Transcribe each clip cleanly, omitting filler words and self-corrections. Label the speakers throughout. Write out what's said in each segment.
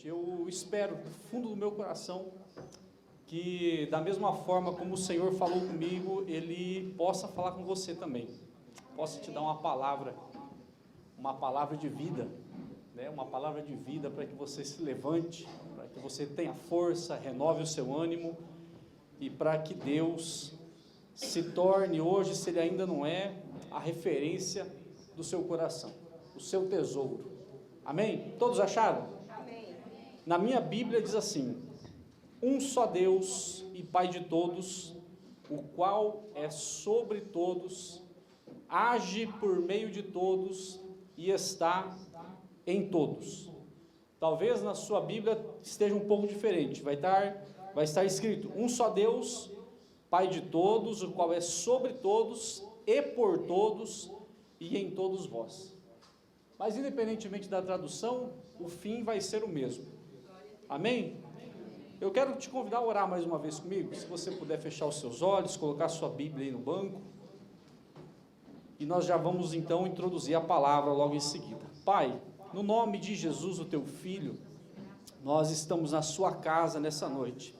Speaker 1: noite. Eu espero do fundo do meu coração que, da mesma forma como o Senhor falou comigo, Ele possa falar com você também. Possa te dar uma palavra de vida, né? Uma palavra de vida para que você se levante, para que você tenha força, renove o seu ânimo e para que Deus se torne hoje, se Ele ainda não é, a referência do seu coração, o seu tesouro. Amém? Todos acharam?
Speaker 2: Amém.
Speaker 1: Na minha Bíblia diz assim: um só Deus e Pai de todos, o qual é sobre todos, age por meio de todos e está em todos. Talvez na sua Bíblia esteja um pouco diferente, vai estar escrito: um só Deus, Pai de todos, o qual é sobre todos e por todos e em todos vós. Mas independentemente da tradução, o fim vai ser o mesmo. Amém? Eu quero te convidar a orar mais uma vez comigo. Se você puder fechar os seus olhos, colocar a sua Bíblia aí no banco. E nós já vamos então introduzir a palavra logo em seguida. Pai, no nome de Jesus, o teu Filho, nós estamos na sua casa nessa noite.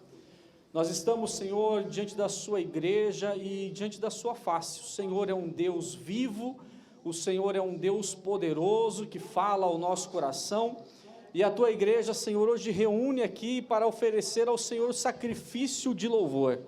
Speaker 1: Nós estamos, Senhor, diante da sua igreja e diante da sua face. O Senhor é um Deus vivo, o Senhor é um Deus poderoso que fala ao nosso coração. E a tua igreja, Senhor, hoje reúne aqui para oferecer ao Senhor sacrifício de louvor.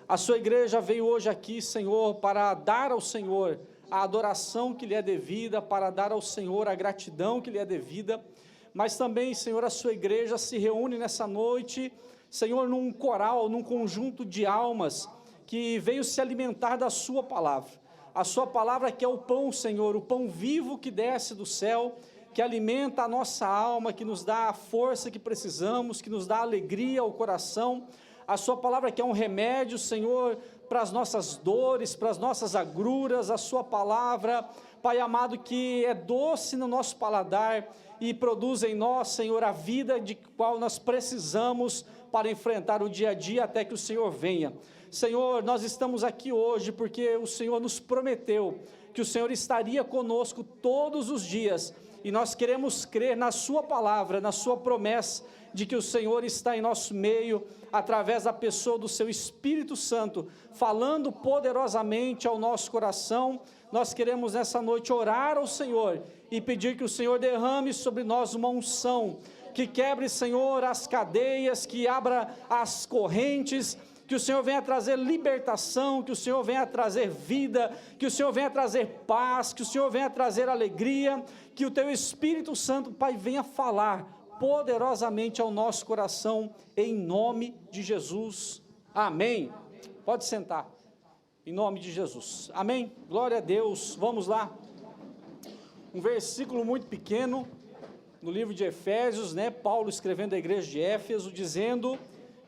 Speaker 1: A sua igreja veio hoje aqui, Senhor, para dar ao Senhor a adoração que lhe é devida, para dar ao Senhor a gratidão que lhe é devida. Mas também, Senhor, a sua igreja se reúne nessa noite, Senhor, num coral, num conjunto de almas que veio se alimentar da sua palavra. A sua palavra que é o pão, Senhor, o pão vivo que desce do céu, que alimenta a nossa alma, que nos dá a força que precisamos, que nos dá alegria ao coração. A sua palavra que é um remédio, Senhor, para as nossas dores, para as nossas agruras. A sua palavra, Pai amado, que é doce no nosso paladar e produz em nós, Senhor, a vida de qual nós precisamos para enfrentar o dia a dia até que o Senhor venha. Senhor, nós estamos aqui hoje porque o Senhor nos prometeu que o Senhor estaria conosco todos os dias, e nós queremos crer na sua palavra, na sua promessa de que o Senhor está em nosso meio, através da pessoa do seu Espírito Santo, falando poderosamente ao nosso coração. Nós queremos nessa noite orar ao Senhor e pedir que o Senhor derrame sobre nós uma unção, que quebre, Senhor, as cadeias, que abra as correntes, que o Senhor venha trazer libertação, que o Senhor venha trazer vida, que o Senhor venha trazer paz, que o Senhor venha trazer alegria, que o teu Espírito Santo, Pai, venha falar poderosamente ao nosso coração, em nome de Jesus, amém. Pode sentar, em nome de Jesus, amém, glória a Deus. Vamos lá, um versículo muito pequeno, no livro de Efésios, né? Paulo escrevendo à igreja de Éfeso, dizendo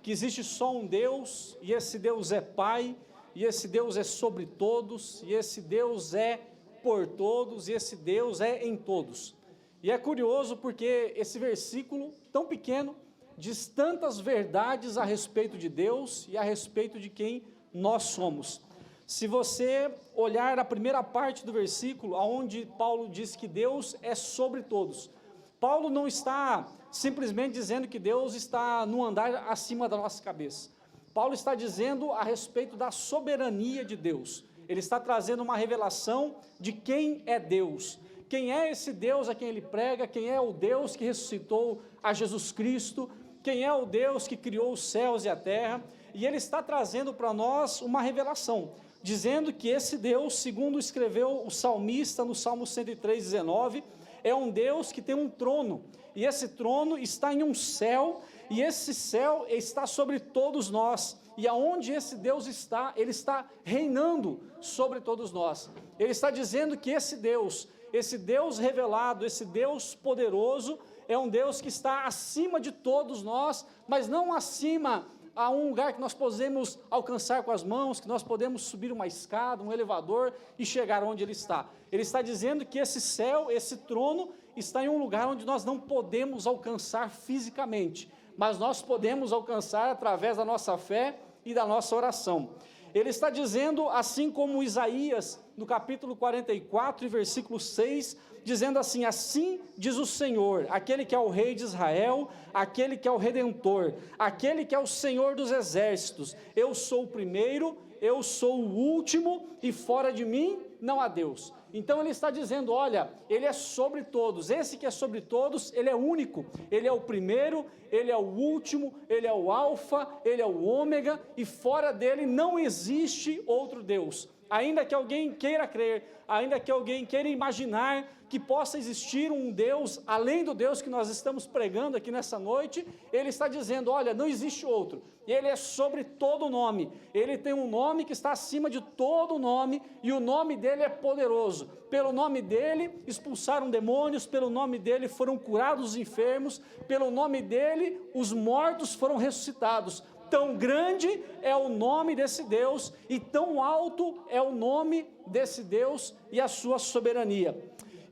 Speaker 1: que existe só um Deus, e esse Deus é Pai, e esse Deus é sobre todos, e esse Deus é por todos, e esse Deus é em todos. E é curioso porque esse versículo tão pequeno diz tantas verdades a respeito de Deus e a respeito de quem nós somos. Se você olhar a primeira parte do versículo, onde Paulo diz que Deus é sobre todos, Paulo não está simplesmente dizendo que Deus está no andar acima da nossa cabeça. Paulo está dizendo a respeito da soberania de Deus. Ele está trazendo uma revelação de quem é Deus. Quem é esse Deus a quem ele prega? Quem é o Deus que ressuscitou a Jesus Cristo? Quem é o Deus que criou os céus e a terra? E ele está trazendo para nós uma revelação, dizendo que esse Deus, segundo escreveu o salmista no Salmo 103:19, é um Deus que tem um trono, e esse trono está em um céu, e esse céu está sobre todos nós, e aonde esse Deus está, ele está reinando sobre todos nós. Ele está dizendo que esse Deus revelado, esse Deus poderoso, é um Deus que está acima de todos nós, mas não acima a um lugar que nós podemos alcançar com as mãos, que nós podemos subir uma escada, um elevador e chegar onde ele está. Ele está dizendo que esse céu, esse trono, está em um lugar onde nós não podemos alcançar fisicamente, mas nós podemos alcançar através da nossa fé e da nossa oração. Ele está dizendo, assim como Isaías, no capítulo 44, versículo 6, dizendo assim: assim diz o Senhor, aquele que é o Rei de Israel, aquele que é o Redentor, aquele que é o Senhor dos exércitos, eu sou o primeiro, eu sou o último, e fora de mim não há Deus. Então ele está dizendo, olha, ele é sobre todos, esse que é sobre todos, ele é único, ele é o primeiro, ele é o último, ele é o alfa, ele é o ômega, e fora dele não existe outro Deus. Ainda que alguém queira crer, ainda que alguém queira imaginar que possa existir um Deus, além do Deus que nós estamos pregando aqui nessa noite, ele está dizendo, olha, não existe outro, ele é sobre todo nome, ele tem um nome que está acima de todo nome, e o nome dele é poderoso, pelo nome dele expulsaram demônios, pelo nome dele foram curados os enfermos, pelo nome dele os mortos foram ressuscitados. Tão grande é o nome desse Deus, e tão alto é o nome desse Deus e a sua soberania.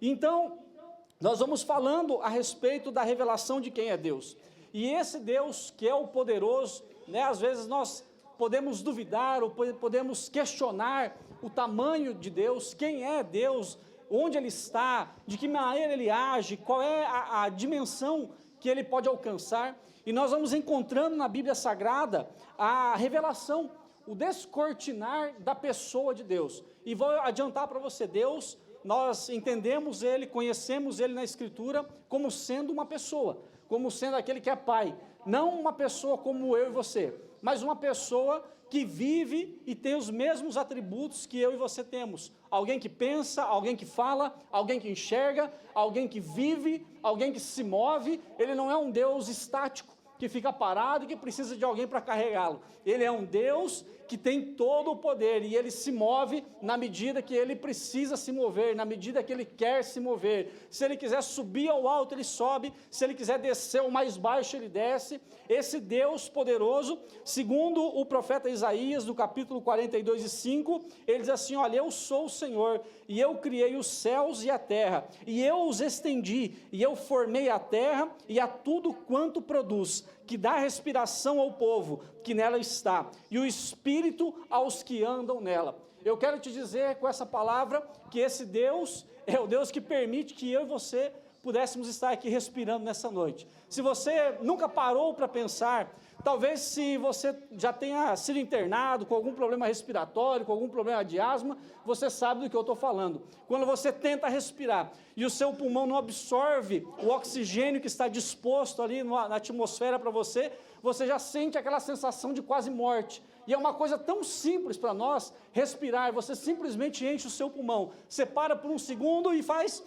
Speaker 1: Então, nós vamos falando a respeito da revelação de quem é Deus. E esse Deus que é o poderoso, né, às vezes nós podemos duvidar, ou podemos questionar o tamanho de Deus, quem é Deus, onde Ele está, de que maneira Ele age, qual é a dimensão que Ele pode alcançar. E nós vamos encontrando na Bíblia Sagrada a revelação, o descortinar da pessoa de Deus. E vou adiantar para você, Deus, nós entendemos Ele, conhecemos Ele na Escritura como sendo uma pessoa, como sendo aquele que é Pai. Não uma pessoa como eu e você, mas uma pessoa que vive e tem os mesmos atributos que eu e você temos. Alguém que pensa, alguém que fala, alguém que enxerga, alguém que vive, alguém que se move. Ele não é um Deus estático, que fica parado e que precisa de alguém para carregá-lo. Ele é um Deus que tem todo o poder, e Ele se move na medida que Ele precisa se mover, na medida que Ele quer se mover. Se Ele quiser subir ao alto, Ele sobe. Se Ele quiser descer ao mais baixo, Ele desce. Esse Deus poderoso, segundo o profeta Isaías, no capítulo 42:5, ele diz assim, olha, eu sou o Senhor, e eu criei os céus e a terra, e eu os estendi, e eu formei a terra e a tudo quanto produz, que dá respiração ao povo que nela está, e o espírito aos que andam nela. Eu quero te dizer com essa palavra que esse Deus é o Deus que permite que eu e você pudéssemos estar aqui respirando nessa noite. Se você nunca parou para pensar, talvez se você já tenha sido internado com algum problema respiratório, com algum problema de asma, você sabe do que eu estou falando. Quando você tenta respirar e o seu pulmão não absorve o oxigênio que está disposto ali na atmosfera para você, você já sente aquela sensação de quase morte. E é uma coisa tão simples para nós, respirar. Você simplesmente enche o seu pulmão, você para por um segundo e faz...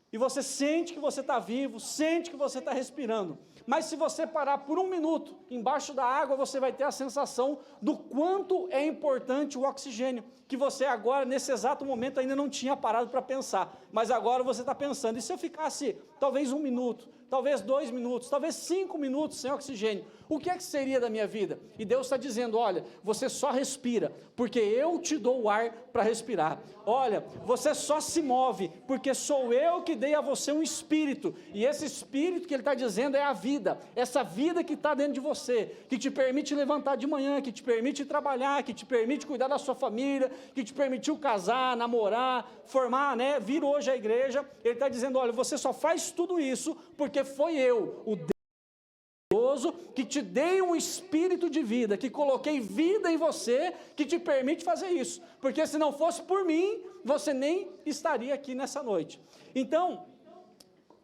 Speaker 1: E você sente que você está vivo, sente que você está respirando. Mas se você parar por um minuto embaixo da água, você vai ter a sensação do quanto é importante o oxigênio, que você agora, nesse exato momento, ainda não tinha parado para pensar. Mas agora você está pensando, e se eu ficasse talvez 1 minuto, talvez 2 minutos, talvez 5 minutos sem oxigênio, o que é que seria da minha vida? E Deus está dizendo, olha, você só respira, porque eu te dou o ar para respirar. Olha, você só se move, porque sou eu que dei a você um espírito, e esse espírito que Ele está dizendo é a vida, essa vida que está dentro de você, que te permite levantar de manhã, que te permite trabalhar, que te permite cuidar da sua família, que te permitiu casar, namorar, formar, né, vir hoje à igreja. Ele está dizendo, olha, você só faz tudo isso porque foi eu, o Deus que te dei um espírito de vida, que coloquei vida em você, que te permite fazer isso, porque se não fosse por mim, você nem estaria aqui nessa noite. Então,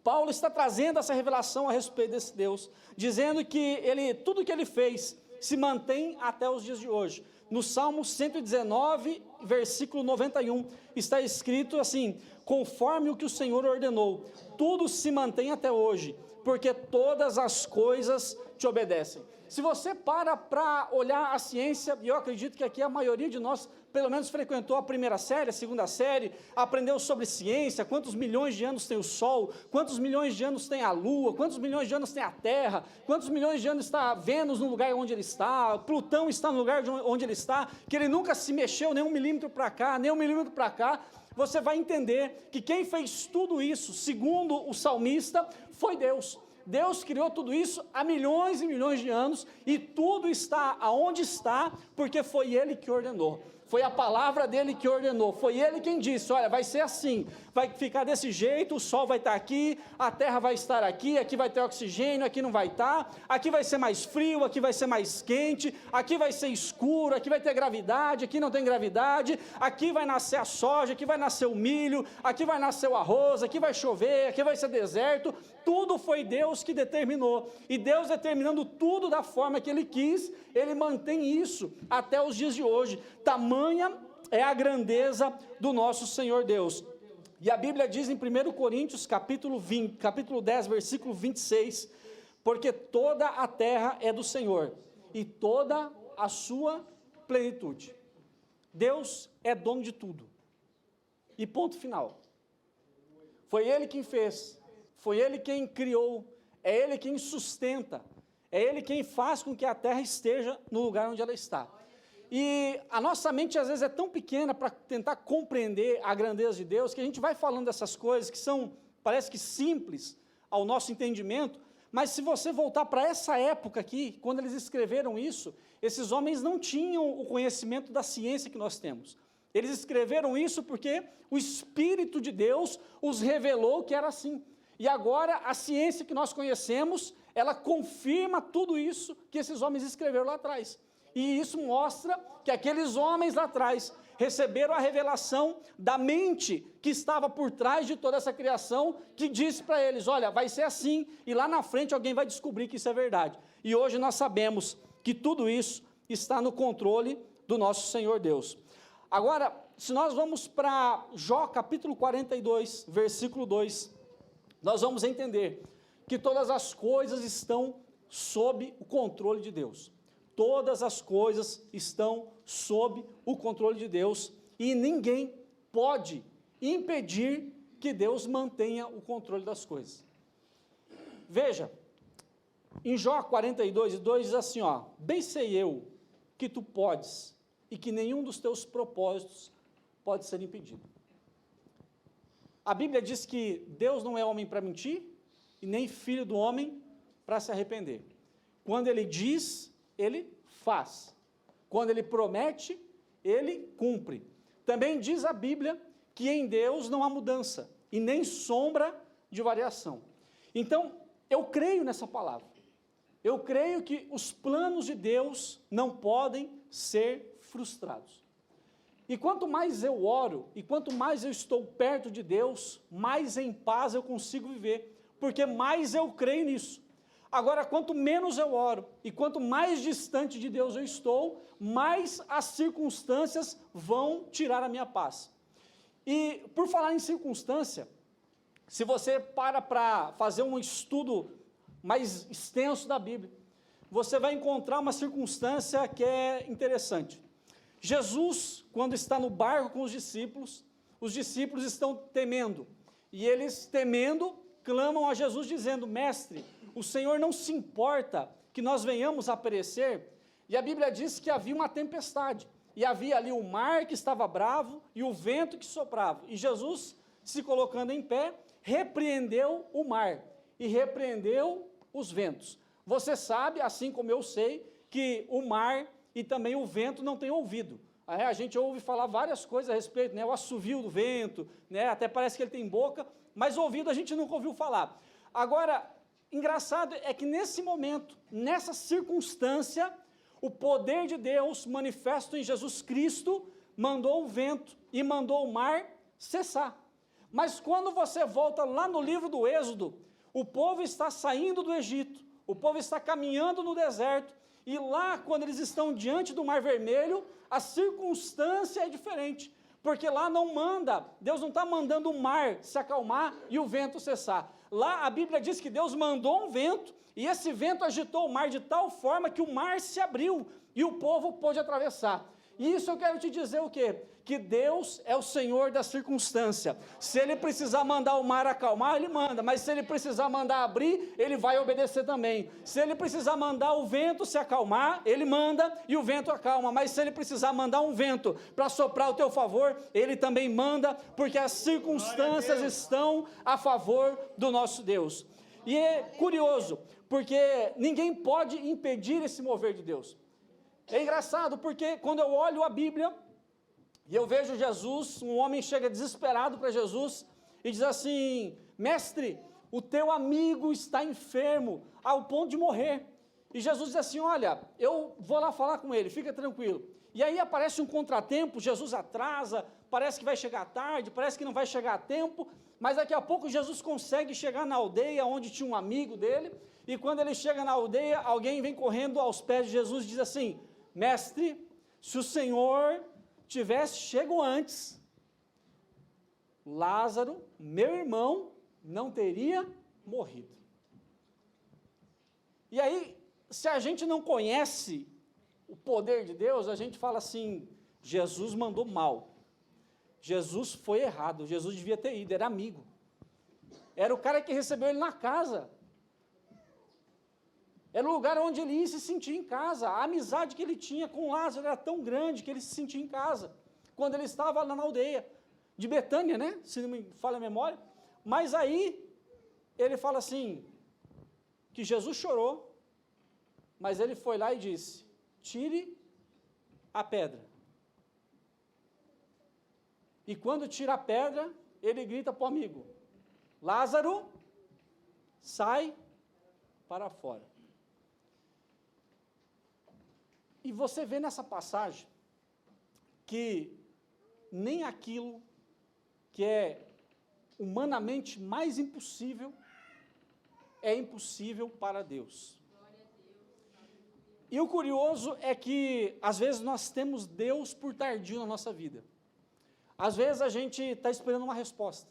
Speaker 1: Paulo está trazendo essa revelação a respeito desse Deus, dizendo que tudo que Ele fez se mantém até os dias de hoje. No Salmo 119, versículo 91, está escrito assim, conforme o que o Senhor ordenou, tudo se mantém até hoje, porque todas as coisas te obedecem. Se você para olhar a ciência, e eu acredito que aqui a maioria de nós, pelo menos frequentou a primeira série, a segunda série, aprendeu sobre ciência, quantos milhões de anos tem o Sol, quantos milhões de anos tem a Lua, quantos milhões de anos tem a Terra, quantos milhões de anos está Vênus no lugar onde ele está, Plutão está no lugar onde ele está, que ele nunca se mexeu nem 1 milímetro para cá, nem 1 milímetro para cá. Você vai entender que quem fez tudo isso, segundo o salmista, foi Deus. Deus criou tudo isso há milhões e milhões de anos, e tudo está aonde está, porque foi Ele que ordenou. Foi a palavra dele que ordenou, foi ele quem disse, olha, vai ser assim, vai ficar desse jeito, o sol vai estar aqui, a terra vai estar aqui vai ter oxigênio, aqui não vai estar, aqui vai ser mais frio, aqui vai ser mais quente, aqui vai ser escuro, aqui vai ter gravidade, aqui não tem gravidade, aqui vai nascer a soja, aqui vai nascer o milho, aqui vai nascer o arroz, aqui vai chover, aqui vai ser deserto. Tudo foi Deus que determinou, e Deus determinando tudo da forma que Ele quis, Ele mantém isso até os dias de hoje. Tamanha é a grandeza do nosso Senhor Deus. E a Bíblia diz em 1 Coríntios capítulo 10, versículo 26, porque toda a terra é do Senhor, e toda a sua plenitude. Deus é dono de tudo, e ponto final. Foi Ele quem fez, foi Ele quem criou, é Ele quem sustenta, é Ele quem faz com que a terra esteja no lugar onde ela está. E a nossa mente às vezes é tão pequena para tentar compreender a grandeza de Deus, que a gente vai falando dessas coisas que são, parece que simples ao nosso entendimento, mas se você voltar para essa época aqui, quando eles escreveram isso, esses homens não tinham o conhecimento da ciência que nós temos. Eles escreveram isso porque o Espírito de Deus os revelou que era assim. E agora a ciência que nós conhecemos, ela confirma tudo isso que esses homens escreveram lá atrás. E isso mostra que aqueles homens lá atrás receberam a revelação da mente que estava por trás de toda essa criação, que disse para eles, olha, vai ser assim, e lá na frente alguém vai descobrir que isso é verdade. E hoje nós sabemos que tudo isso está no controle do nosso Senhor Deus. Agora, se nós vamos para Jó capítulo 42, versículo 2, nós vamos entender que todas as coisas estão sob o controle de Deus. Todas as coisas estão sob o controle de Deus e ninguém pode impedir que Deus mantenha o controle das coisas. Veja, em Jó 42, 2 diz assim, ó, bem sei eu que tu podes e que nenhum dos teus propósitos pode ser impedido. A Bíblia diz que Deus não é homem para mentir e nem filho do homem para se arrepender. Quando Ele diz, Ele faz. Quando Ele promete, Ele cumpre. Também diz a Bíblia que em Deus não há mudança e nem sombra de variação. Então, eu creio nessa palavra. Eu creio que os planos de Deus não podem ser frustrados. E quanto mais eu oro, e quanto mais eu estou perto de Deus, mais em paz eu consigo viver, porque mais eu creio nisso. Agora, quanto menos eu oro, e quanto mais distante de Deus eu estou, mais as circunstâncias vão tirar a minha paz. E, por falar em circunstância, se você para fazer um estudo mais extenso da Bíblia, você vai encontrar uma circunstância que é interessante. Jesus, quando está no barco com os discípulos estão temendo, e eles temendo, clamam a Jesus dizendo, mestre, o Senhor não se importa que nós venhamos a perecer? E a Bíblia diz que havia uma tempestade, e havia ali o mar que estava bravo, e o vento que soprava, e Jesus, se colocando em pé, repreendeu o mar, e repreendeu os ventos. Você sabe, assim como eu sei, que o mar e também o vento não têm ouvido. A gente ouve falar várias coisas a respeito, né? O assovio do vento, né? Até parece que ele tem boca, mas ouvido a gente nunca ouviu falar. Agora, engraçado é que nesse momento, nessa circunstância, o poder de Deus manifesto em Jesus Cristo mandou o vento e mandou o mar cessar. Mas quando você volta lá no livro do Êxodo, o povo está saindo do Egito, o povo está caminhando no deserto, e lá, quando eles estão diante do Mar Vermelho, a circunstância é diferente, porque lá não manda, Deus não está mandando o mar se acalmar e o vento cessar. Lá a Bíblia diz que Deus mandou um vento, e esse vento agitou o mar de tal forma que o mar se abriu, e o povo pôde atravessar. E isso eu quero te dizer o quê? Que Deus é o Senhor da circunstância. Se Ele precisar mandar o mar acalmar, Ele manda, mas se Ele precisar mandar abrir, Ele vai obedecer também. Se Ele precisar mandar o vento se acalmar, Ele manda e o vento acalma, mas se Ele precisar mandar um vento para soprar ao teu favor, Ele também manda, porque as circunstâncias estão a favor do nosso Deus. E é curioso, porque ninguém pode impedir esse mover de Deus. É engraçado porque quando eu olho a Bíblia, E eu vejo Jesus, um homem chega desesperado para Jesus e diz assim: mestre, o teu amigo está enfermo, ao ponto de morrer. E Jesus diz assim: olha, eu vou lá falar com ele, fica tranquilo. E aí aparece um contratempo, Jesus atrasa, parece que vai chegar tarde, parece que não vai chegar a tempo, mas daqui a pouco Jesus consegue chegar na aldeia onde tinha um amigo dele, e quando ele chega na aldeia, alguém vem correndo aos pés de Jesus e diz assim: mestre, se o Senhor tivesse chego antes, Lázaro, meu irmão, não teria morrido. E aí, se a gente não conhece o poder de Deus, a gente fala assim: Jesus mandou mal, Jesus foi errado, Jesus devia ter ido, era amigo, era o cara que recebeu ele na casa, era o lugar onde ele ia se sentir em casa, a amizade que ele tinha com Lázaro era tão grande que ele se sentia em casa, quando ele estava lá na aldeia de Betânia, né, se não me falha a memória. Mas aí, ele fala assim, que Jesus chorou, mas ele foi lá e disse: tire a pedra. E quando tira a pedra, ele grita para o amigo: Lázaro, sai para fora. E você vê nessa passagem que nem aquilo que é humanamente mais impossível é impossível para Deus. E o curioso é que, às vezes, nós temos Deus por tardio na nossa vida. Às vezes a gente está esperando uma resposta.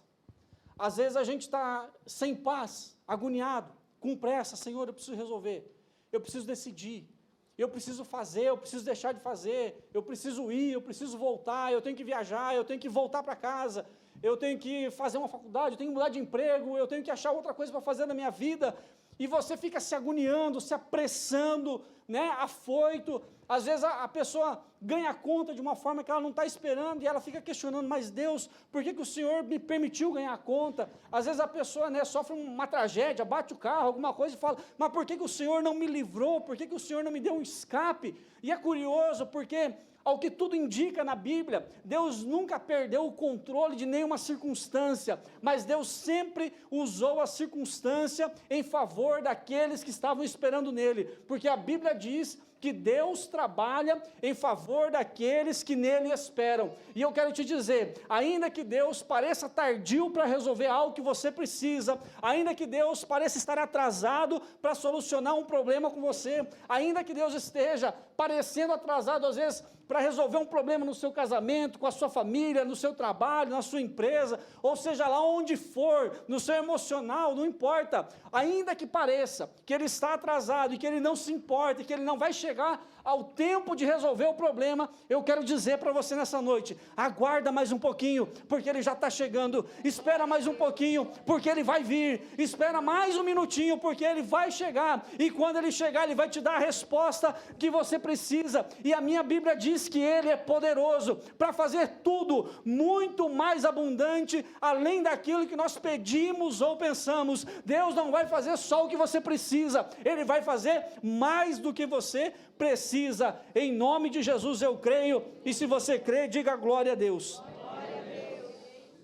Speaker 1: Às vezes a gente está sem paz, agoniado, com pressa: Senhor, eu preciso resolver, eu preciso decidir, eu preciso fazer, eu preciso deixar de fazer, eu preciso ir, eu preciso voltar, eu tenho que viajar, eu tenho que voltar para casa, eu tenho que fazer uma faculdade, eu tenho que mudar de emprego, eu tenho que achar outra coisa para fazer na minha vida. E você fica se agoniando, se apressando, né, afoito. Às vezes a pessoa ganha conta de uma forma que ela não está esperando, e ela fica questionando: mas Deus, por que o Senhor me permitiu ganhar conta? Às vezes a pessoa, né, sofre uma tragédia, bate o carro, alguma coisa, e fala: mas por que o Senhor não me livrou? Por que o Senhor não me deu um escape? E é curioso, porque, ao que tudo indica na Bíblia, Deus nunca perdeu o controle de nenhuma circunstância, mas Deus sempre usou a circunstância em favor daqueles que estavam esperando nele, porque a Bíblia diz que Deus trabalha em favor daqueles que nele esperam. E eu quero te dizer, ainda que Deus pareça tardio para resolver algo que você precisa, ainda que Deus pareça estar atrasado para solucionar um problema com você, ainda que Deus esteja parecendo atrasado às vezes para resolver um problema no seu casamento, com a sua família, no seu trabalho, na sua empresa, ou seja lá onde for, no seu emocional, não importa, ainda que pareça que ele está atrasado e que ele não se importa, e que ele não vai chegar ao tempo de resolver o problema, eu quero dizer para você nessa noite: aguarda mais um pouquinho, porque ele já está chegando. Espera mais um pouquinho, porque ele vai vir. Espera mais um minutinho, porque ele vai chegar, e quando ele chegar, ele vai te dar a resposta que você precisa. E a minha Bíblia diz que ele é poderoso para fazer tudo muito mais abundante, além daquilo que nós pedimos ou pensamos. Deus não vai fazer só o que você precisa, ele vai fazer mais do que você precisa. Em nome de Jesus eu creio, e se você crê, diga glória a Deus. Glória a Deus.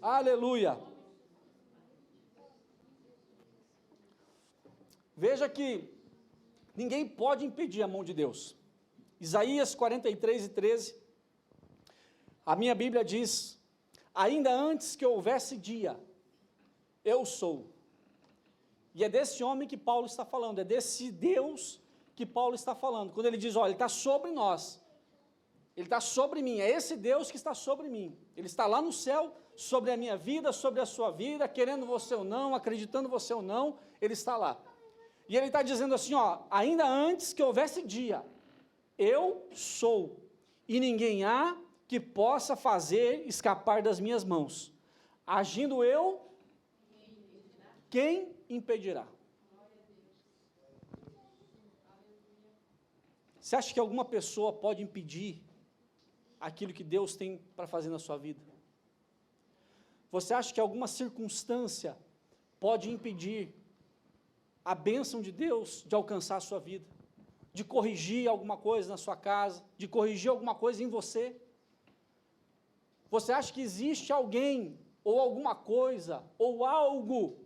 Speaker 1: Aleluia. Veja que ninguém pode impedir a mão de Deus. Isaías 43:13, a minha Bíblia diz: ainda antes que houvesse dia, eu sou. E é desse homem que Paulo está falando, é desse Deus que Paulo está falando, quando ele diz: olha, ele está sobre nós, ele está sobre mim, é esse Deus que está sobre mim, ele está lá no céu, sobre a minha vida, sobre a sua vida, querendo você ou não, acreditando você ou não, ele está lá. E ele está dizendo assim, ó: ainda antes que houvesse dia, eu sou, e ninguém há que possa fazer escapar das minhas mãos. Agindo eu, quem impedirá? Você acha que alguma pessoa pode impedir aquilo que Deus tem para fazer na sua vida? Você acha que alguma circunstância pode impedir a bênção de Deus de alcançar a sua vida? De corrigir alguma coisa na sua casa, de corrigir alguma coisa em você? Você acha que existe alguém, ou alguma coisa, ou algo,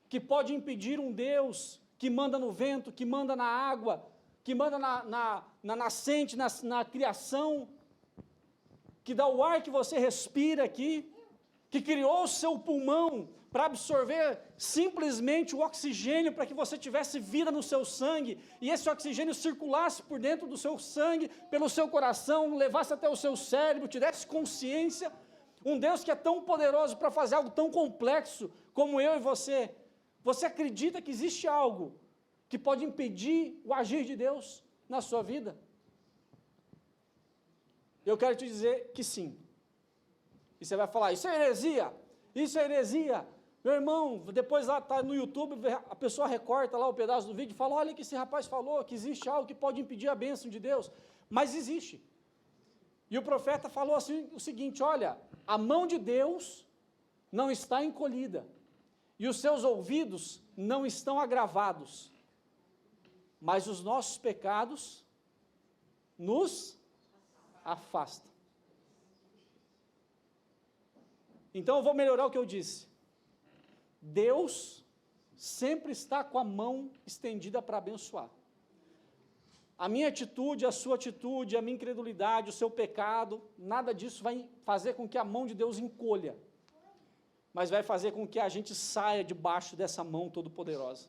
Speaker 1: que pode impedir um Deus que manda no vento, que manda na água, que manda na nascente, na criação, que dá o ar que você respira aqui, que criou o seu pulmão para absorver simplesmente o oxigênio para que você tivesse vida no seu sangue, e esse oxigênio circulasse por dentro do seu sangue, pelo seu coração, levasse até o seu cérebro, te desse consciência. Um Deus que é tão poderoso para fazer algo tão complexo como eu e você. Você acredita que existe algo que pode impedir o agir de Deus na sua vida? Eu quero te dizer que sim. E você vai falar, isso é heresia, isso é heresia. Meu irmão, depois lá está no YouTube, a pessoa recorta lá o pedaço do vídeo e fala, olha que esse rapaz falou, que existe algo que pode impedir a bênção de Deus. Mas existe. E o profeta falou assim, o seguinte, olha, a mão de Deus não está encolhida, e os seus ouvidos não estão agravados, mas os nossos pecados nos afastam. Então eu vou melhorar o que eu disse. Deus sempre está com a mão estendida para abençoar. A minha atitude, a sua atitude, a minha incredulidade, o seu pecado, nada disso vai fazer com que a mão de Deus encolha, mas vai fazer com que a gente saia debaixo dessa mão todo-poderosa.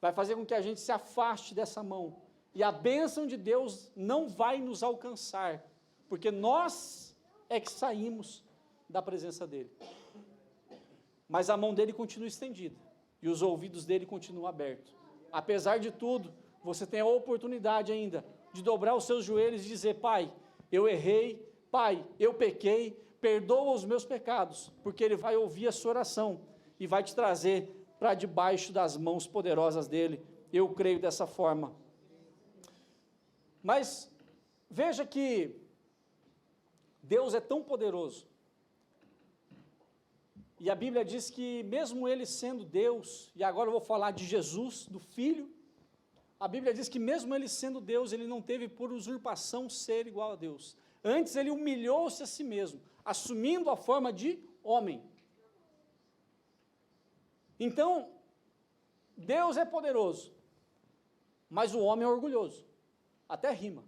Speaker 1: Vai fazer com que a gente se afaste dessa mão, e a bênção de Deus não vai nos alcançar, porque nós é que saímos da presença dele. Mas a mão dele continua estendida, e os ouvidos dele continuam abertos. Apesar de tudo, você tem a oportunidade ainda de dobrar os seus joelhos e dizer, Pai, eu errei, Pai, eu pequei, perdoa os meus pecados, porque ele vai ouvir a sua oração e vai te trazer para debaixo das mãos poderosas dele. Eu creio dessa forma. Mas veja que Deus é tão poderoso, e a Bíblia diz que mesmo ele sendo Deus, e agora eu vou falar de Jesus, do Filho, a Bíblia diz que mesmo ele sendo Deus, ele não teve por usurpação ser igual a Deus. Antes ele humilhou-se a si mesmo, assumindo a forma de homem. Então, Deus é poderoso, mas o homem é orgulhoso. Até rima.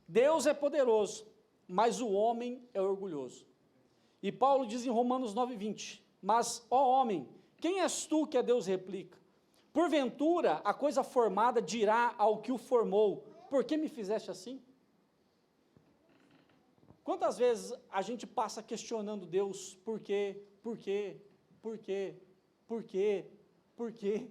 Speaker 1: Deus é poderoso, mas o homem é orgulhoso. E Paulo diz em Romanos 9:20, mas, ó homem, quem és tu que a Deus replica? Porventura, a coisa formada dirá ao que o formou, por que me fizeste assim? Quantas vezes a gente passa questionando Deus, por quê, por quê, por quê, por quê, por quê?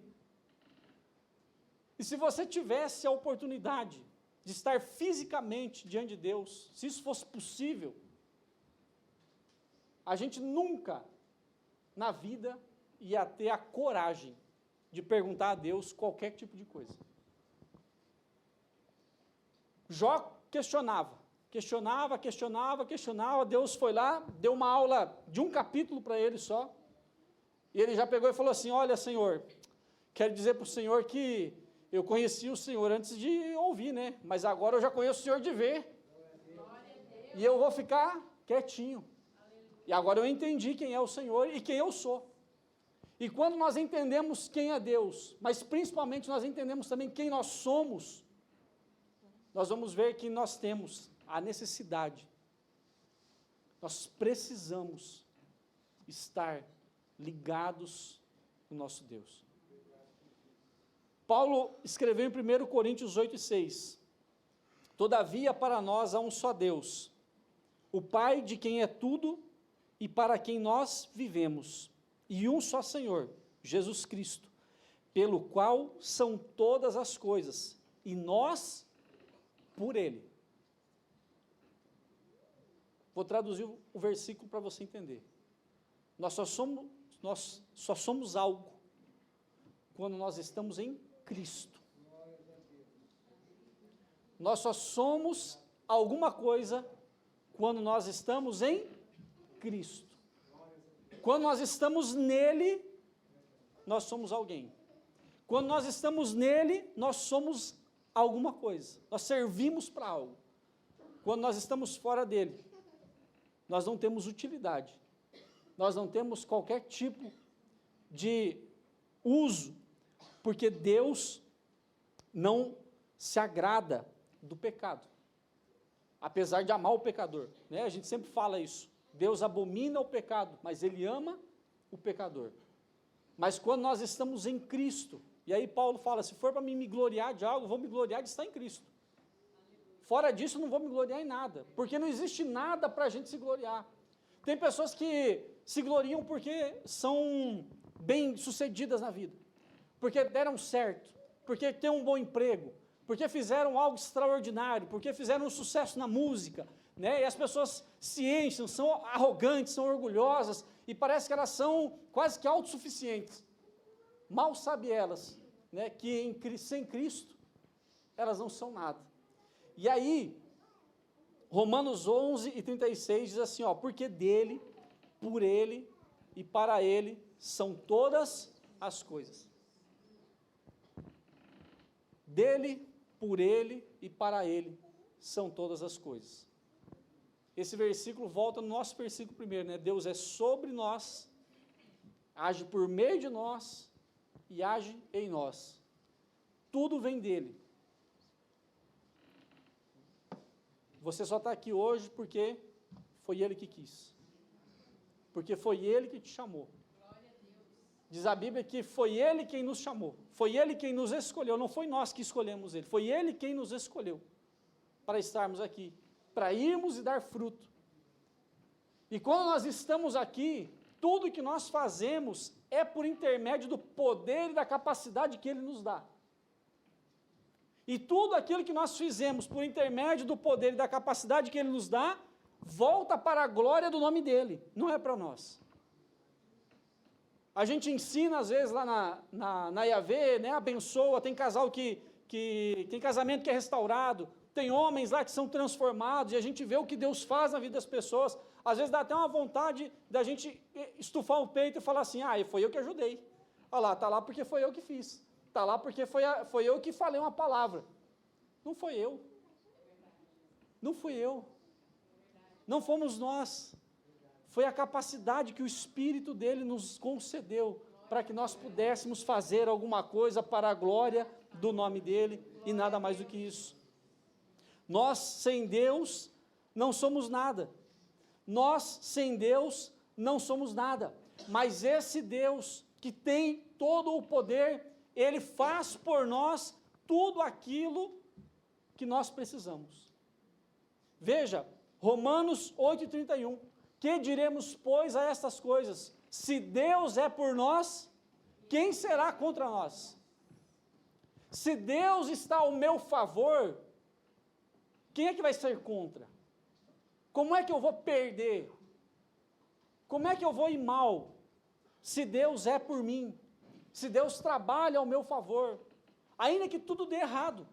Speaker 1: E se você tivesse a oportunidade de estar fisicamente diante de Deus, se isso fosse possível, a gente nunca na vida ia ter a coragem de perguntar a Deus qualquer tipo de coisa. Jó questionava, Deus foi lá, deu uma aula de um capítulo para ele só, e ele já pegou e falou assim, olha Senhor, quero dizer para o Senhor que eu conheci o Senhor antes de ouvir, né? Mas agora eu já conheço o Senhor de ver, e eu vou ficar quietinho, e agora eu entendi quem é o Senhor e quem eu sou. E quando nós entendemos quem é Deus, mas principalmente nós entendemos também quem nós somos, nós vamos ver que nós temos a necessidade, nós precisamos estar ligados no nosso Deus. Paulo escreveu em 1 Coríntios 8:6, todavia para nós há um só Deus, o Pai de quem é tudo e para quem nós vivemos, e um só Senhor, Jesus Cristo, pelo qual são todas as coisas, e nós por Ele. Vou traduzir o versículo para você entender. Nós só somos algo quando nós estamos em Cristo. Nós só somos alguma coisa quando nós estamos em Cristo. Quando nós estamos nele, nós somos alguém. Quando nós estamos nele, nós somos alguma coisa. Nós servimos para algo. Quando nós estamos fora dele, nós não temos utilidade, nós não temos qualquer tipo de uso, porque Deus não se agrada do pecado, apesar de amar o pecador, né? A gente sempre fala isso, Deus abomina o pecado, mas Ele ama o pecador. Mas quando nós estamos em Cristo, e aí Paulo fala, se for para mim me gloriar de algo, vou me gloriar de estar em Cristo. Fora disso, não vou me gloriar em nada, porque não existe nada para a gente se gloriar. Tem pessoas que se gloriam porque são bem-sucedidas na vida, porque deram certo, porque têm um bom emprego, porque fizeram algo extraordinário, porque fizeram um sucesso na música, né? E as pessoas se enchem, são arrogantes, são orgulhosas, e parece que elas são quase que autossuficientes. Mal sabe elas, né, que sem Cristo, elas não são nada. E aí, Romanos 11:36 diz assim, ó, porque dele, por ele e para ele são todas as coisas. Dele, por ele e para ele são todas as coisas. Esse versículo volta no nosso versículo primeiro, né? Deus é sobre nós, age por meio de nós e age em nós. Tudo vem dele. Você só está aqui hoje porque foi ele que quis. Porque foi ele que te chamou. Diz a Bíblia que foi ele quem nos chamou. Foi ele quem nos escolheu. Não foi nós que escolhemos ele. Foi ele quem nos escolheu para estarmos aqui. Para irmos e dar fruto. E quando nós estamos aqui, tudo que nós fazemos é por intermédio do poder e da capacidade que Ele nos dá. E tudo aquilo que nós fizemos por intermédio do poder e da capacidade que Ele nos dá, volta para a glória do nome dEle, não é para nós. A gente ensina às vezes lá na IAV, né, abençoa, tem casal tem casamento que é restaurado, tem homens lá que são transformados, e a gente vê o que Deus faz na vida das pessoas. Às vezes dá até uma vontade da gente estufar o peito e falar assim, foi eu que ajudei. Olha lá, está lá porque foi eu que fiz. Está lá porque foi eu que falei uma palavra. Não foi eu. Não fui eu. Não fomos nós. Foi a capacidade que o Espírito dele nos concedeu para que nós pudéssemos fazer alguma coisa para a glória do nome dele e nada mais do que isso. Nós, sem Deus, não somos nada. Nós, sem Deus, não somos nada. Mas esse Deus, que tem todo o poder, Ele faz por nós tudo aquilo que nós precisamos. Veja, Romanos 8:31. Que diremos, pois, a estas coisas? Se Deus é por nós, quem será contra nós? Se Deus está ao meu favor, quem é que vai ser contra? Como é que eu vou perder? Como é que eu vou ir mal? Se Deus é por mim, se Deus trabalha ao meu favor, ainda que tudo dê errado,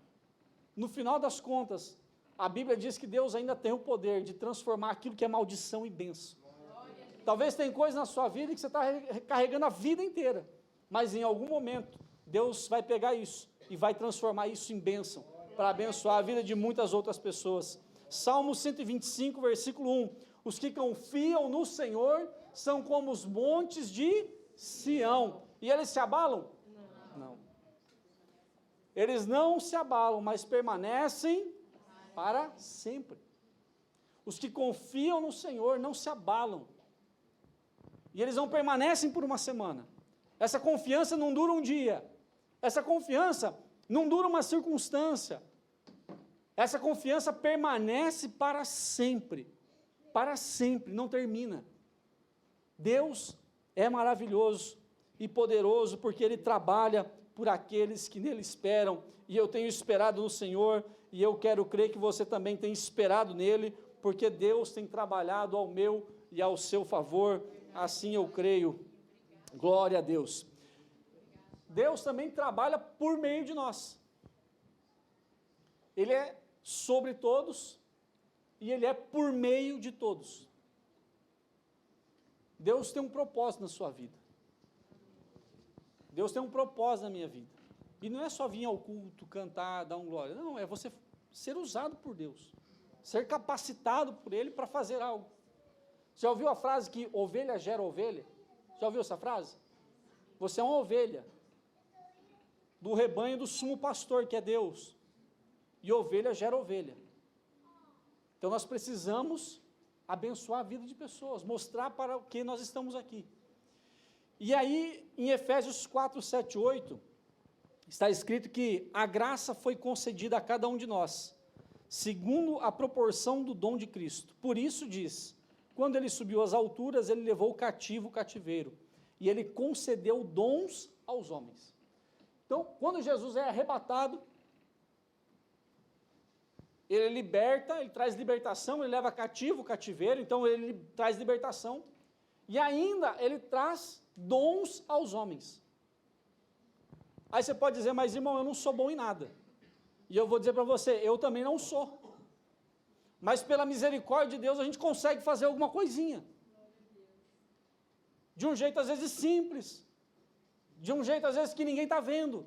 Speaker 1: no final das contas, a Bíblia diz que Deus ainda tem o poder de transformar aquilo que é maldição em bênção. Talvez tenha coisa na sua vida que você está carregando a vida inteira, mas em algum momento, Deus vai pegar isso e vai transformar isso em bênção, para abençoar a vida de muitas outras pessoas. Salmo 125, versículo 1, os que confiam no Senhor são como os montes de Sião, e eles se abalam? Não. Eles não se abalam, mas permanecem para sempre. Os que confiam no Senhor não se abalam, e eles não permanecem por uma semana. Essa confiança não dura um dia, essa confiança não dura uma circunstância, essa confiança permanece para sempre, não termina. Deus é maravilhoso e poderoso, porque Ele trabalha por aqueles que nele esperam, e eu tenho esperado no Senhor, e eu quero crer que você também tem esperado nele, porque Deus tem trabalhado ao meu e ao seu favor, assim eu creio. Glória a Deus. Deus também trabalha por meio de nós. Ele é sobre todos e Ele é por meio de todos. Deus tem um propósito na sua vida. Deus tem um propósito na minha vida. E não é só vir ao culto, cantar, dar um glória. Não, é você ser usado por Deus. Ser capacitado por Ele para fazer algo. Já ouviu a frase que ovelha gera ovelha? Já ouviu essa frase? Você é uma ovelha do rebanho do sumo pastor, que é Deus. E ovelha gera ovelha. Então nós precisamos abençoar a vida de pessoas, mostrar para o que nós estamos aqui. E aí, em Efésios 4, 7, 8, está escrito que a graça foi concedida a cada um de nós, segundo a proporção do dom de Cristo. Por isso diz, quando ele subiu às alturas, ele levou cativo o cativeiro, e ele concedeu dons aos homens. Então, quando Jesus é arrebatado, ele liberta, ele traz libertação, ele leva cativo o cativeiro, então ele traz libertação, e ainda ele traz dons aos homens. Aí você pode dizer, mas irmão, eu não sou bom em nada. E eu vou dizer para você, eu também não sou. Mas pela misericórdia de Deus a gente consegue fazer alguma coisinha. De um jeito às vezes simples, de um jeito às vezes que ninguém está vendo.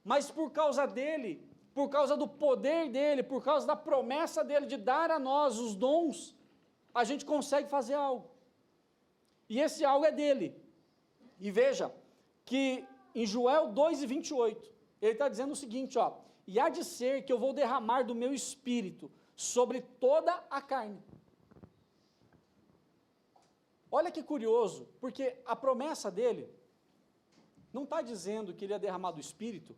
Speaker 1: Mas por causa dele, por causa do poder dele, por causa da promessa dele de dar a nós os dons, a gente consegue fazer algo. E esse algo é dele. E veja que em Joel 2:28, ele está dizendo o seguinte, ó, e há de ser que eu vou derramar do meu espírito sobre toda a carne. Olha que curioso, porque a promessa dele não está dizendo que ele ia derramar do espírito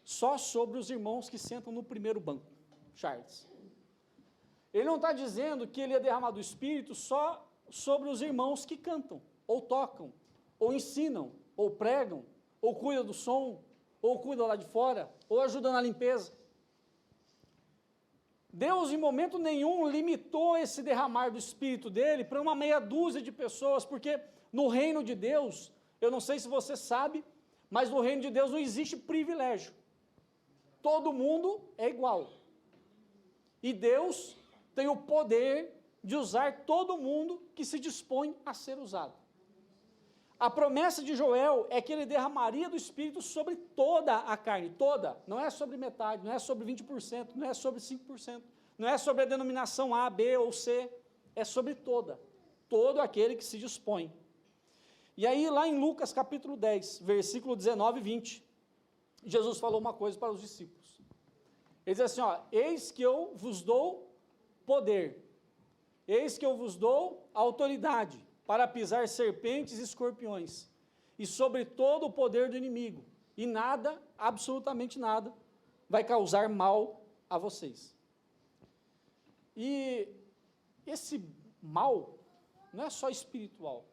Speaker 1: só sobre os irmãos que sentam no primeiro banco, Charles. Ele não está dizendo que ele ia derramar do espírito só sobre os irmãos que cantam, ou tocam, ou ensinam, ou pregam, ou cuidam do som, ou cuidam lá de fora, ou ajudam na limpeza. Deus, em momento nenhum, limitou esse derramar do Espírito dele para uma meia dúzia de pessoas, porque no reino de Deus, eu não sei se você sabe, mas no reino de Deus não existe privilégio. Todo mundo é igual. E Deus tem o poder de usar todo mundo que se dispõe a ser usado. A promessa de Joel é que ele derramaria do Espírito sobre toda a carne, toda, não é sobre metade, não é sobre 20%, não é sobre 5%, não é sobre a denominação A, B ou C, é sobre toda, todo aquele que se dispõe. E aí lá em Lucas capítulo 10, versículo 19 e 20, Jesus falou uma coisa para os discípulos. Ele diz assim, ó, eis que eu vos dou poder, eis que eu vos dou autoridade, para pisar serpentes e escorpiões, e sobre todo o poder do inimigo, e nada, absolutamente nada, vai causar mal a vocês. E esse mal não é só espiritual,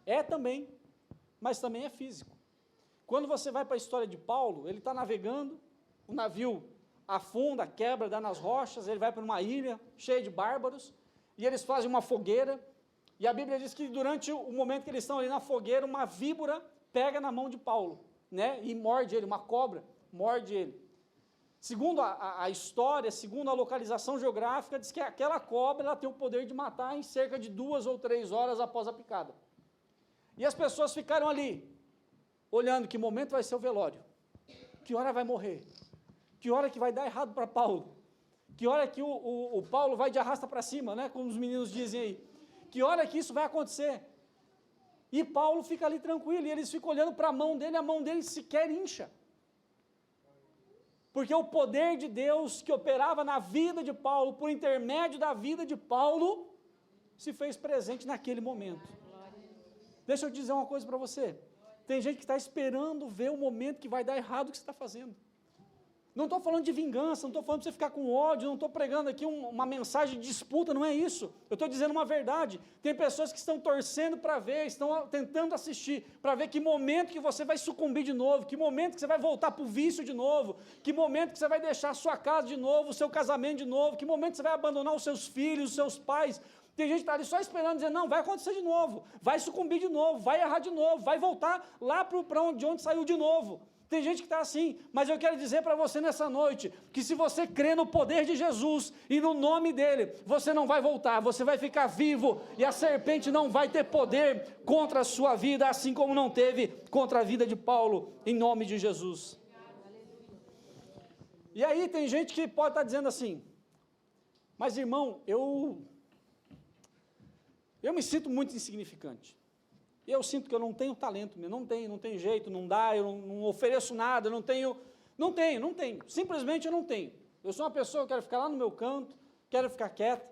Speaker 1: é também, mas também é físico. Quando você vai para a história de Paulo, ele está navegando, o navio afunda, quebra, dá nas rochas, ele vai para uma ilha cheia de bárbaros, e eles fazem uma fogueira. E a Bíblia diz que durante o momento que eles estão ali na fogueira, uma víbora pega na mão de Paulo, né, e morde ele, uma cobra morde ele. Segundo a história, segundo a localização geográfica, diz que aquela cobra ela tem o poder de matar em cerca de 2 ou 3 horas após a picada. E as pessoas ficaram ali, olhando que momento vai ser o velório, que hora vai morrer, que hora que vai dar errado para Paulo, que hora que o Paulo vai de arrasta para cima, né, como os meninos dizem aí. Que hora que isso vai acontecer? E Paulo fica ali tranquilo, e eles ficam olhando para a mão dele sequer incha. Porque o poder de Deus que operava na vida de Paulo, por intermédio da vida de Paulo, se fez presente naquele momento. Deixa eu dizer uma coisa para você. Tem gente que está esperando ver o momento que vai dar errado o que você está fazendo. Não estou falando de vingança, não estou falando para você ficar com ódio, não estou pregando aqui uma mensagem de disputa, não é isso. Eu estou dizendo uma verdade. Tem pessoas que estão torcendo para ver, estão tentando assistir, para ver que momento que você vai sucumbir de novo, que momento que você vai voltar para o vício de novo, que momento que você vai deixar a sua casa de novo, o seu casamento de novo, que momento que você vai abandonar os seus filhos, os seus pais. Tem gente que está ali só esperando, dizendo, não, vai acontecer de novo, vai sucumbir de novo, vai errar de novo, vai voltar lá para onde saiu de novo. Tem gente que está assim, mas eu quero dizer para você nessa noite, que se você crê no poder de Jesus, e no nome dele, você não vai voltar, você vai ficar vivo, e a serpente não vai ter poder contra a sua vida, assim como não teve contra a vida de Paulo, em nome de Jesus. E aí tem gente que pode estar dizendo assim, mas irmão, eu
Speaker 2: Eu me sinto muito insignificante. Eu sinto que eu não tenho talento, não tenho jeito, não dá, eu não ofereço nada, não tenho. Simplesmente eu não tenho. Eu sou uma pessoa que quero ficar lá no meu canto, quero ficar quieto.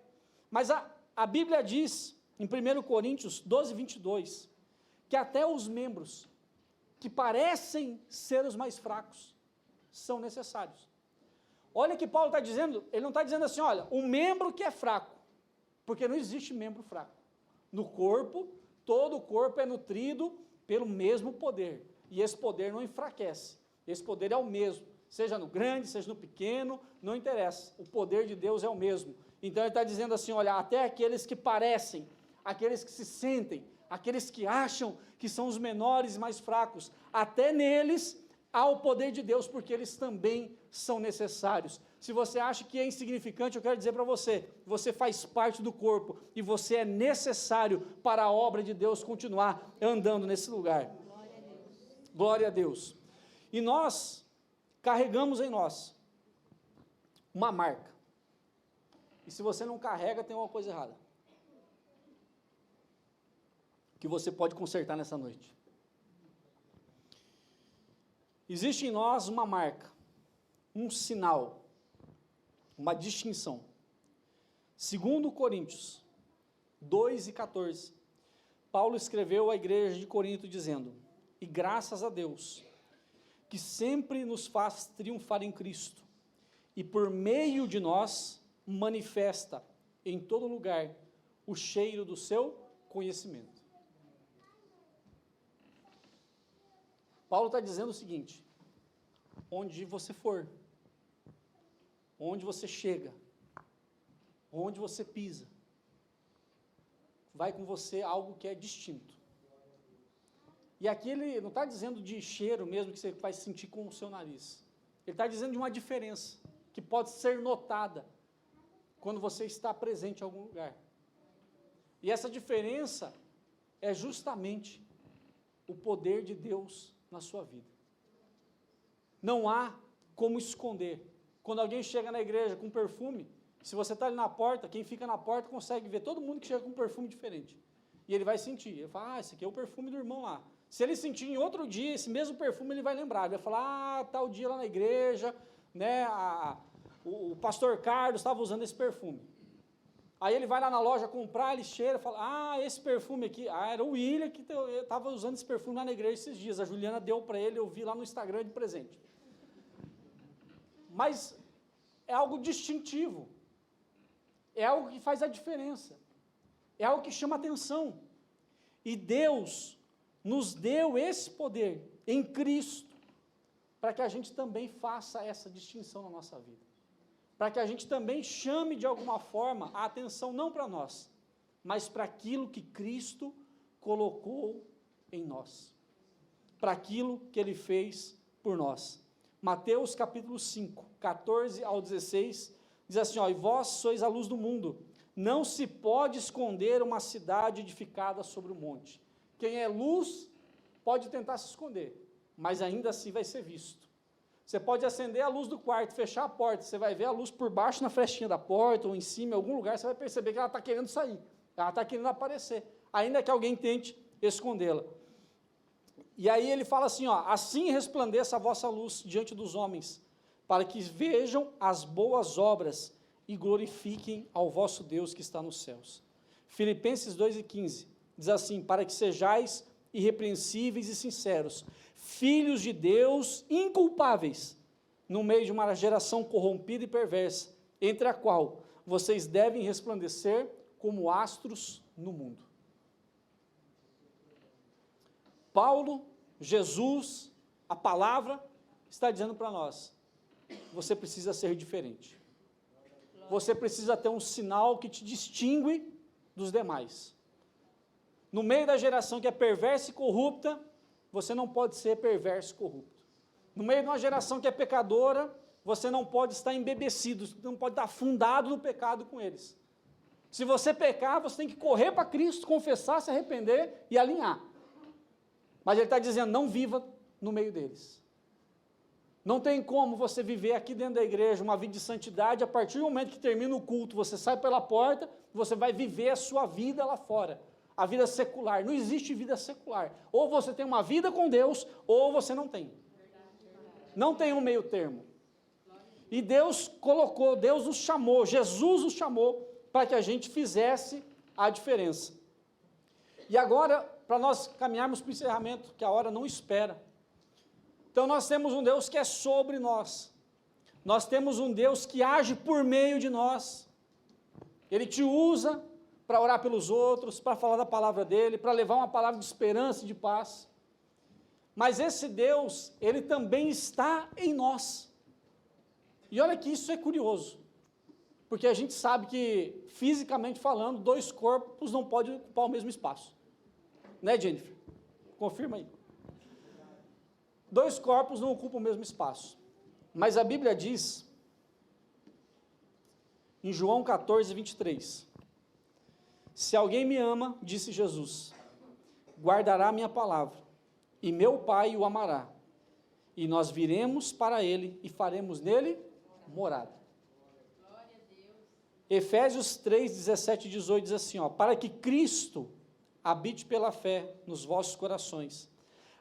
Speaker 2: Mas a Bíblia diz, em 1 Coríntios 12, 22, que até os membros que parecem ser os mais fracos são necessários. Olha o que Paulo está dizendo, ele não está dizendo assim, olha, um membro que é fraco, porque não existe membro fraco. No corpo, todo o corpo é nutrido pelo mesmo poder, e esse poder não enfraquece, esse poder é o mesmo, seja no grande, seja no pequeno, não interessa, o poder de Deus é o mesmo. Então ele está dizendo assim, olha, até aqueles que parecem, aqueles que se sentem, aqueles que acham que são os menores e mais fracos, até neles há o poder de Deus, porque eles também são necessários. Se você acha que é insignificante, eu quero dizer para você, você faz parte do corpo, e você é necessário para a obra de Deus continuar andando nesse lugar. Glória a Deus. Glória a Deus. E nós carregamos em nós uma marca. E se você não carrega, tem uma coisa errada. Que você pode consertar nessa noite. Existe em nós uma marca, um sinal, uma distinção. 2 Coríntios 2 e 14, Paulo escreveu à igreja de Corinto dizendo, e graças a Deus, que sempre nos faz triunfar em Cristo, e por meio de nós manifesta em todo lugar o cheiro do seu conhecimento. Paulo está dizendo o seguinte, onde você for, onde você chega, onde você pisa, vai com você algo que é distinto. E aqui ele não está dizendo de cheiro mesmo que você vai sentir com o seu nariz. Ele está dizendo de uma diferença que pode ser notada quando você está presente em algum lugar. E essa diferença é justamente o poder de Deus na sua vida. Não há como esconder. Quando alguém chega na igreja com perfume, se você está ali na porta, quem fica na porta consegue ver todo mundo que chega com um perfume diferente. E ele vai sentir. Ele fala, esse aqui é o perfume do irmão lá. Se ele sentir em outro dia esse mesmo perfume, ele vai lembrar. Ele vai falar, tal dia lá na igreja, né, o pastor Carlos estava usando esse perfume. Aí ele vai lá na loja comprar, ele cheira e fala, esse perfume aqui, era o William que estava usando esse perfume lá na igreja esses dias, a Juliana deu para ele, eu vi lá no Instagram de presente. Mas é algo distintivo, é algo que faz a diferença, é algo que chama atenção, e Deus nos deu esse poder em Cristo, para que a gente também faça essa distinção na nossa vida. Para que a gente também chame de alguma forma a atenção não para nós, mas para aquilo que Cristo colocou em nós, para aquilo que Ele fez por nós. Mateus capítulo 5, 14 ao 16, diz assim, e vós sois a luz do mundo, não se pode esconder uma cidade edificada sobre o monte. Quem é luz pode tentar se esconder, mas ainda assim vai ser visto. Você pode acender a luz do quarto, fechar a porta, você vai ver a luz por baixo na frestinha da porta, ou em cima, em algum lugar, você vai perceber que ela está querendo sair, ela está querendo aparecer, ainda que alguém tente escondê-la. E aí ele fala assim, assim resplandeça a vossa luz diante dos homens, para que vejam as boas obras e glorifiquem ao vosso Deus que está nos céus. Filipenses 2:15 diz assim, para que sejais irrepreensíveis e sinceros, filhos de Deus inculpáveis, no meio de uma geração corrompida e perversa, entre a qual vocês devem resplandecer como astros no mundo. Paulo, Jesus, a palavra, está dizendo para nós, você precisa ser diferente. Você precisa ter um sinal que te distingue dos demais. No meio da geração que é perversa e corrupta, você não pode ser perverso e corrupto. No meio de uma geração que é pecadora, você não pode estar embebecido, você não pode estar afundado no pecado com eles. Se você pecar, você tem que correr para Cristo, confessar, se arrepender e alinhar. Mas ele está dizendo, não viva no meio deles. Não tem como você viver aqui dentro da igreja uma vida de santidade, a partir do momento que termina o culto, você sai pela porta, você vai viver a sua vida lá fora, a vida secular. Não existe vida secular. Ou você tem uma vida com Deus, ou você não tem. Não tem um meio termo. E Deus colocou, Deus nos chamou, Jesus nos chamou para que a gente fizesse a diferença. E agora, para nós caminharmos para o encerramento, que a hora não espera. Então nós temos um Deus que é sobre nós. Nós temos um Deus que age por meio de nós. Ele te usa para orar pelos outros, para falar da palavra dele, para levar uma palavra de esperança e de paz. Mas esse Deus, ele também está em nós. E olha que isso é curioso, porque a gente sabe que, fisicamente falando, dois corpos não podem ocupar o mesmo espaço. Né, Jennifer? Confirma aí. Dois corpos não ocupam o mesmo espaço. Mas a Bíblia diz, em João 14, 23, se alguém me ama, disse Jesus, guardará a minha palavra, e meu Pai o amará, e nós viremos para ele e faremos nele morada. Efésios 3, 17 e 18 diz assim, para que Cristo habite pela fé nos vossos corações,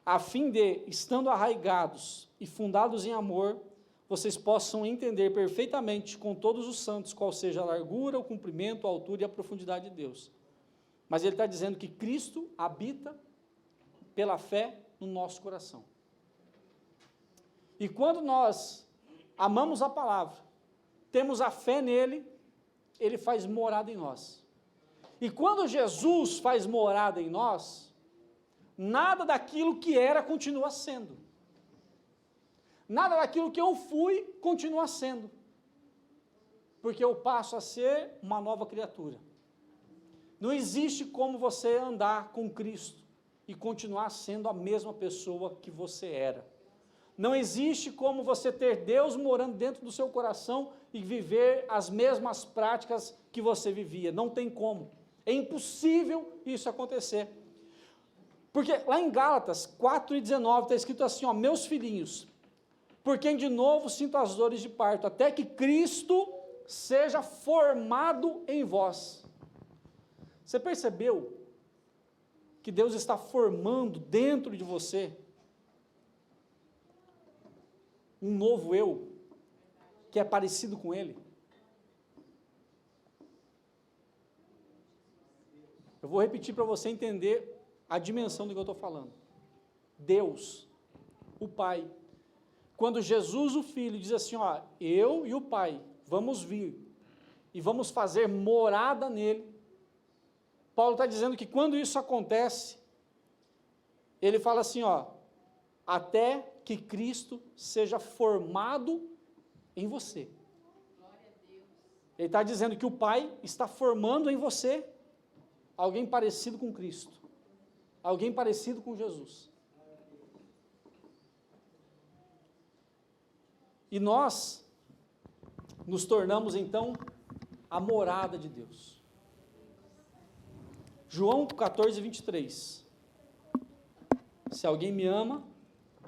Speaker 2: a fim de, estando arraigados e fundados em amor, vocês possam entender perfeitamente com todos os santos qual seja a largura, o comprimento, a altura e a profundidade de Deus. Mas ele está dizendo que Cristo habita pela fé no nosso coração. E quando nós amamos a palavra, temos a fé nele, ele faz morada em nós. E quando Jesus faz morada em nós, nada daquilo que era continua sendo. Nada daquilo que eu fui continua sendo. Porque eu passo a ser uma nova criatura. Não existe como você andar com Cristo e continuar sendo a mesma pessoa que você era. Não existe como você ter Deus morando dentro do seu coração e viver as mesmas práticas que você vivia. Não tem como. É impossível isso acontecer. Porque lá em Gálatas 4:19 está escrito assim, meus filhinhos, por quem de novo sinto as dores de parto, até que Cristo seja formado em vós. Você percebeu que Deus está formando dentro de você um novo eu, que é parecido com Ele? Eu vou repetir para você entender a dimensão do que eu estou falando. Deus, o Pai, quando Jesus, o Filho, diz assim, eu e o Pai, vamos vir, e vamos fazer morada nele, Paulo está dizendo que quando isso acontece, ele fala assim, até que Cristo seja formado em você. Ele está dizendo que o Pai está formando em você alguém parecido com Cristo, alguém parecido com Jesus. E nós nos tornamos então a morada de Deus. João 14, 23. Se alguém me ama,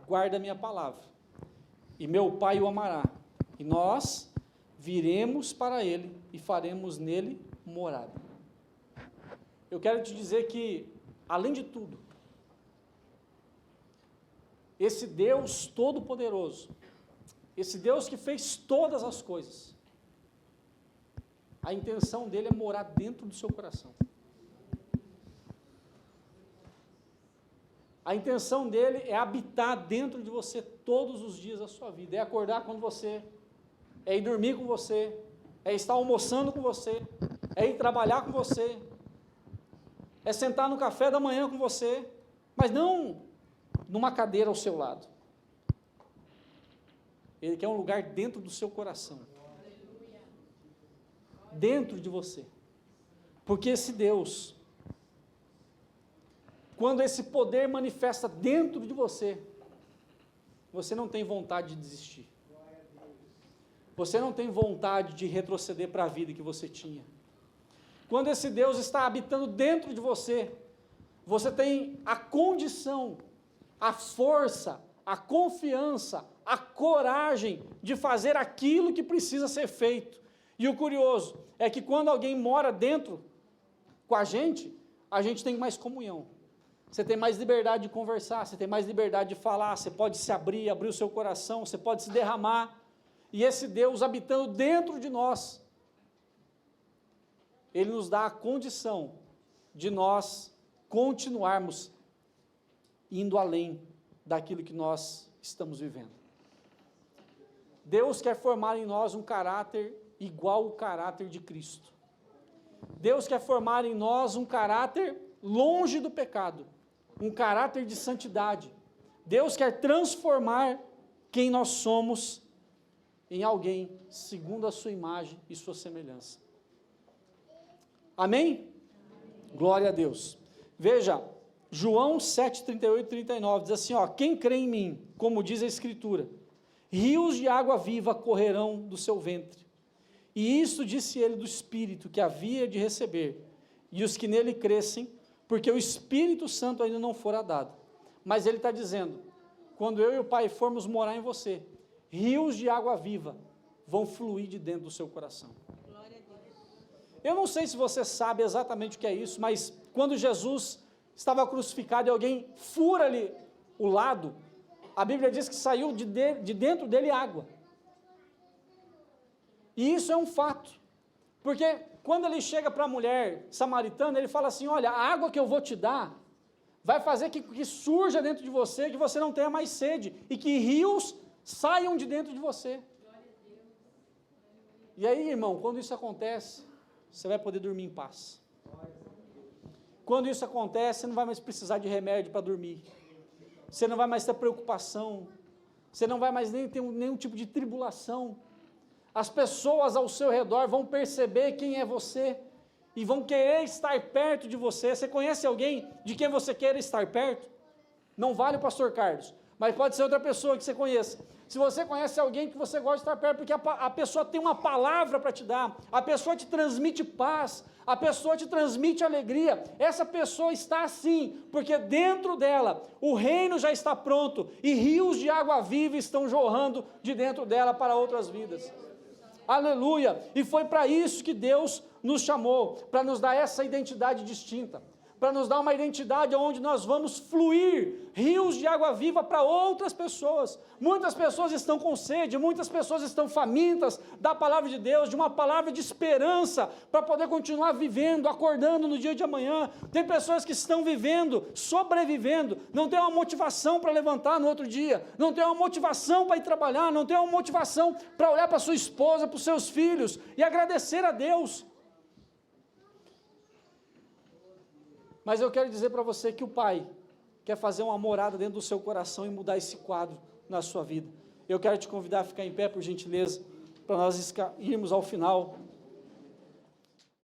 Speaker 2: guarda a minha palavra, e meu Pai o amará, e nós viremos para ele e faremos nele morada. Eu quero te dizer que, além de tudo, esse Deus todo-poderoso, esse Deus que fez todas as coisas, a intenção dele é morar dentro do seu coração. A intenção dele é habitar dentro de você todos os dias da sua vida, é acordar com você, é ir dormir com você, é estar almoçando com você, é ir trabalhar com você, é sentar no café da manhã com você, mas não numa cadeira ao seu lado. Ele quer um lugar dentro do seu coração, dentro de você, porque esse Deus, quando esse poder manifesta dentro de você, você não tem vontade de desistir. Você não tem vontade de retroceder para a vida que você tinha. Quando esse Deus está habitando dentro de você, você tem a condição, a força, a confiança, a coragem de fazer aquilo que precisa ser feito. E o curioso é que quando alguém mora dentro com a gente tem mais comunhão. Você tem mais liberdade de conversar, você tem mais liberdade de falar, você pode se abrir o seu coração, você pode se derramar. E esse Deus habitando dentro de nós, Ele nos dá a condição de nós continuarmos indo além daquilo que nós estamos vivendo. Deus quer formar em nós um caráter igual ao caráter de Cristo. Deus quer formar em nós um caráter longe do pecado, um caráter de santidade. Deus quer transformar quem nós somos em alguém segundo a sua imagem e sua semelhança. Amém? Glória a Deus. Veja, João 7, 38 e 39, diz assim, quem crê em mim, como diz a Escritura, rios de água viva correrão do seu ventre. E isto disse ele do Espírito que havia de receber, e os que nele crescem, porque o Espírito Santo ainda não fora dado. Mas ele está dizendo, quando eu e o Pai formos morar em você, rios de água viva vão fluir de dentro do seu coração. Eu não sei se você sabe exatamente o que é isso, mas quando Jesus estava crucificado e alguém fura ali o lado, a Bíblia diz que saiu de dentro dele água. E isso é um fato, porque quando ele chega para a mulher samaritana, ele fala assim, olha, a água que eu vou te dar, vai fazer que surja dentro de você, que você não tenha mais sede, e que rios saiam de dentro de você. E aí, irmão, quando isso acontece, você vai poder dormir em paz. Quando isso acontece, você não vai mais precisar de remédio para dormir. Você não vai mais ter preocupação. Você não vai mais nem ter nenhum tipo de tribulação. As pessoas ao seu redor vão perceber quem é você e vão querer estar perto de você. Você conhece alguém de quem você queira estar perto? Não vale o pastor Carlos, mas pode ser outra pessoa que você conheça. Se você conhece alguém que você gosta de estar perto, porque a pessoa tem uma palavra para te dar, a pessoa te transmite paz, a pessoa te transmite alegria, essa pessoa está assim, porque dentro dela o reino já está pronto e rios de água viva estão jorrando de dentro dela para outras vidas. Aleluia! E foi para isso que Deus nos chamou, para nos dar essa identidade distinta, para nos dar uma identidade onde nós vamos fluir rios de água viva para outras pessoas. Muitas pessoas estão com sede, muitas pessoas estão famintas da palavra de Deus, de uma palavra de esperança, para poder continuar vivendo, acordando no dia de amanhã. Tem pessoas que estão vivendo, sobrevivendo, não tem uma motivação para levantar no outro dia, não tem uma motivação para ir trabalhar, não tem uma motivação para olhar para sua esposa, para os seus filhos e agradecer a Deus. Mas eu quero dizer para você que o Pai quer fazer uma morada dentro do seu coração e mudar esse quadro na sua vida. Eu quero te convidar a ficar em pé, por gentileza, para nós irmos ao final